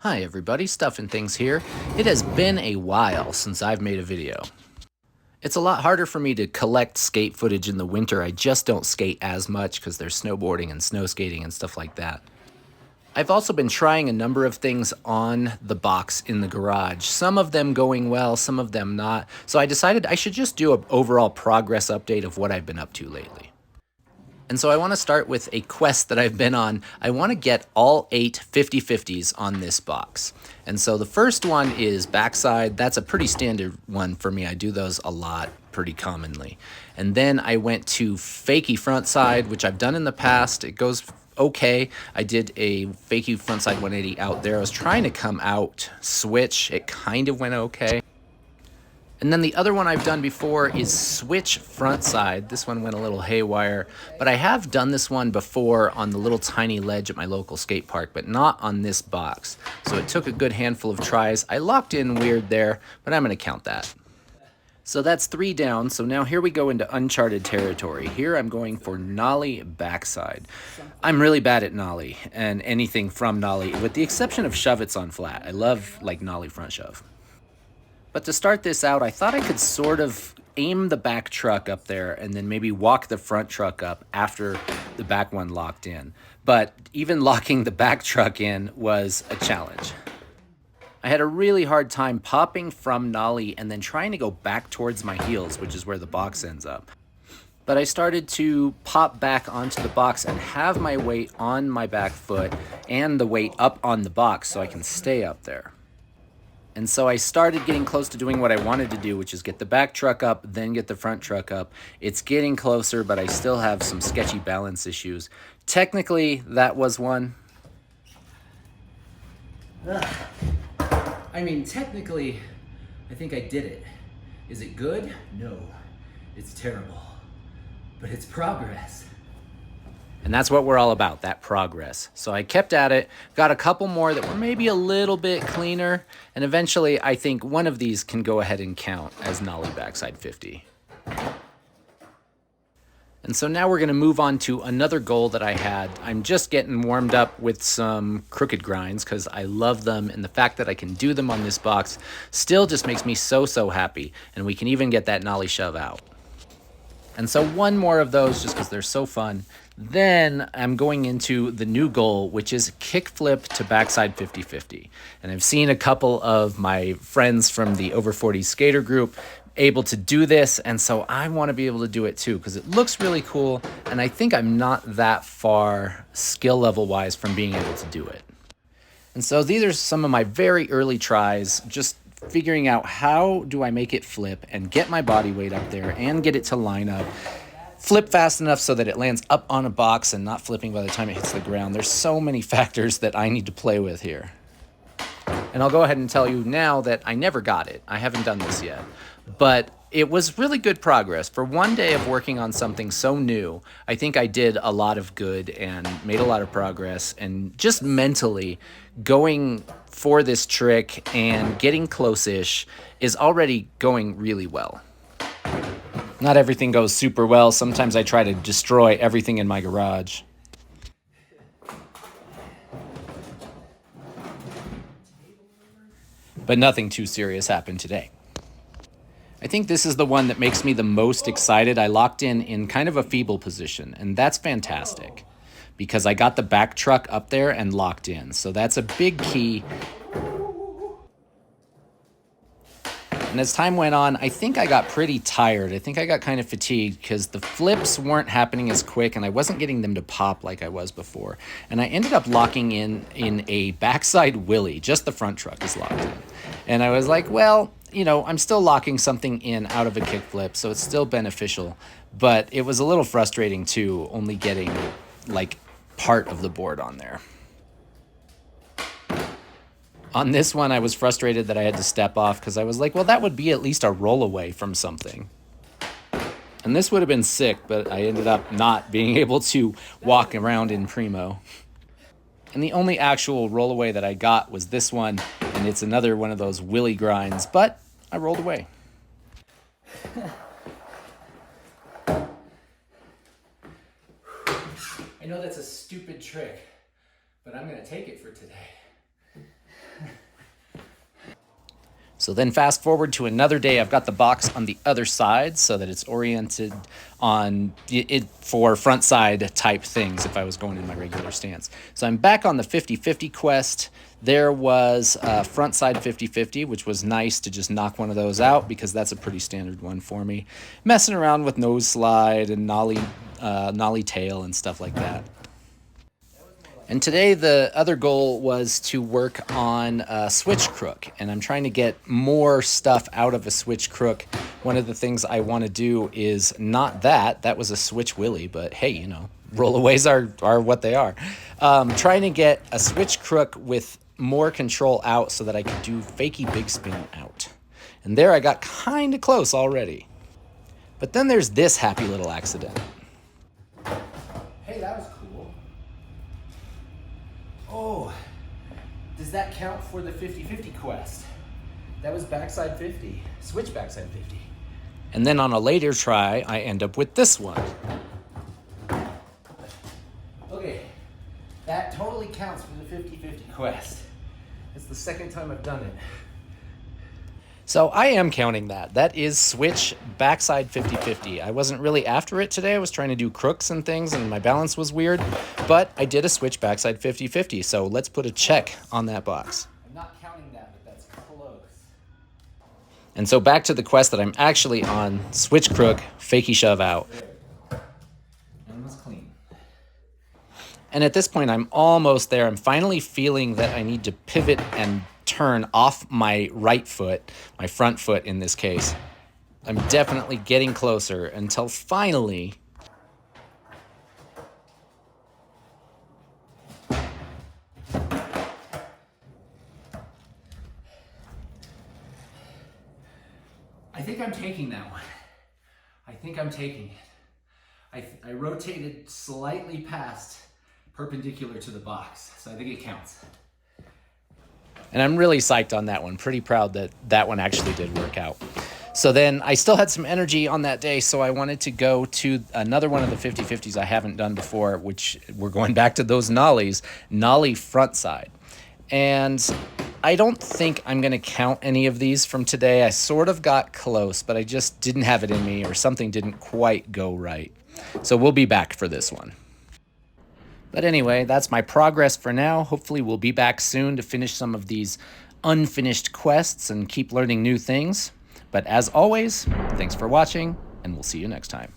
Hi everybody, Stuff and Things here. It has been a while since I've made a video. It's a lot harder for me to collect skate footage in the winter. I just don't skate as much because there's snowboarding and snow skating and stuff like that. I've also been trying a number of things on the box in the garage, some of them going well, some of them not. So I decided I should just do an overall progress update of what I've been up to lately. And so I want to start with a quest that I've been on. I want to get all 8 50/50s on this box. And so the first one is backside. That's a pretty standard one for me. I do those a lot, pretty commonly. And then I went to Fakie frontside, which I've done in the past. It goes okay. I did a Fakie frontside 180 out there. I was trying to come out switch. It kind of went okay. And then the other one I've done before is switch front side. This one went a little haywire, but I have done this one before on the little tiny ledge at my local skate park, but not on this box. So it took a good handful of tries. I locked in weird there, but I'm gonna count that. So that's 3 down. So now here we go into uncharted territory. Here I'm going for nollie backside. I'm really bad at nollie and anything from nollie, with the exception of shove it's on flat. I love like nollie front shove. But to start this out, I thought I could sort of aim the back truck up there and then maybe walk the front truck up after the back one locked in. But even locking the back truck in was a challenge. I had a really hard time popping from nollie and then trying to go back towards my heels, which is where the box ends up. But I started to pop back onto the box and have my weight on my back foot and the weight up on the box so I can stay up there. And so I started getting close to doing what I wanted to do, which is get the back truck up, then get the front truck up. It's getting closer, but I still have some sketchy balance issues. Technically, that was one. I mean, technically, I think I did it. Is it good? No, it's terrible, but it's progress. And that's what we're all about, that progress. So I kept at it, got a couple more that were maybe a little bit cleaner, and eventually I think one of these can go ahead and count as nollie backside 50. And so now we're going to move on to another goal that I had. I'm just getting warmed up with some crooked grinds because I love them, and the fact that I can do them on this box still just makes me so happy, and we can even get that nollie shove out. And so one more of those just because they're so fun. Then I'm going into the new goal, which is kickflip to backside 50/50. And I've seen a couple of my friends from the Over 40 skater group able to do this, and so I want to be able to do it too because it looks really cool, and I think I'm not that far skill level wise from being able to do it. And so these are some of my very early tries, just figuring out how do I make it flip and get my body weight up there and get it to line up. Flip fast enough so that it lands up on a box and not flipping by the time it hits the ground. There's so many factors that I need to play with here. And I'll go ahead and tell you now that I never got it. I haven't done this yet. But it was really good progress. For one day of working on something so new, I think I did a lot of good and made a lot of progress. And just mentally going for this trick and getting close-ish is already going really well. Not everything goes super well. Sometimes I try to destroy everything in my garage. But nothing too serious happened today. I think this is the one that makes me the most excited. I locked in kind of a feeble position, and that's fantastic because I got the back truck up there and locked in. So that's a big key. And as time went on, I think I got pretty tired. I think I got kind of fatigued because the flips weren't happening as quick and I wasn't getting them to pop like I was before. And I ended up locking in a backside wheelie. Just the front truck is locked in. And I was like, well, you know, I'm still locking something in out of a kickflip, so it's still beneficial. But it was a little frustrating too, only getting like part of the board on there. On this one, I was frustrated that I had to step off because I was like, well, that would be at least a roll away from something. And this would have been sick, but I ended up not being able to walk around in primo. And the only actual roll away that I got was this one, and it's another one of those willy grinds, but I rolled away. I know that's a stupid trick, but I'm going to take it for today. So then fast forward to another day, I've got the box on the other side so that it's oriented on it for front side type things if I was going in my regular stance. So I'm back on the 50-50 quest. There was a front side 50-50, which was nice to just knock one of those out because that's a pretty standard one for me. Messing around with nose slide and nollie tail and stuff like that. And today the other goal was to work on a switch crook, and I'm trying to get more stuff out of a switch crook. One of the things I want to do is not that was a switch willy, but hey, you know, rollaways are what they are. Trying to get a switch crook with more control out so that I could do Fakie big spin out. And there I got kind of close already. But then there's this happy little accident. Hey, that was cool. Oh, does that count for the 50-50 quest? That was backside 50, switch backside 50. And then on a later try, I end up with this one. Okay, that totally counts for the 50-50 quest. It's the second time I've done it. So I am counting that. That is switch backside 50-50. I wasn't really after it today. I was trying to do crooks and things and my balance was weird, but I did a switch backside 50-50. So let's put a check on that box. I'm not counting that, but that's close. And so back to the quest that I'm actually on, switch crook, Fakie shove out. And was clean. And at this point, I'm almost there. I'm finally feeling that I need to pivot and turn off my right foot, my front foot in this case. I'm definitely getting closer until finally I think I'm taking that one. I think I'm taking it. I rotated slightly past perpendicular to the box, so I think it counts. And I'm really psyched on that one. Pretty proud that that one actually did work out. So then I still had some energy on that day, so I wanted to go to another one of the 50-50s I haven't done before, which we're going back to those nollies, nollie front side. And I don't think I'm going to count any of these from today. I sort of got close, but I just didn't have it in me or something didn't quite go right. So we'll be back for this one. But anyway, that's my progress for now. Hopefully we'll be back soon to finish some of these unfinished quests and keep learning new things. But as always, thanks for watching, and we'll see you next time.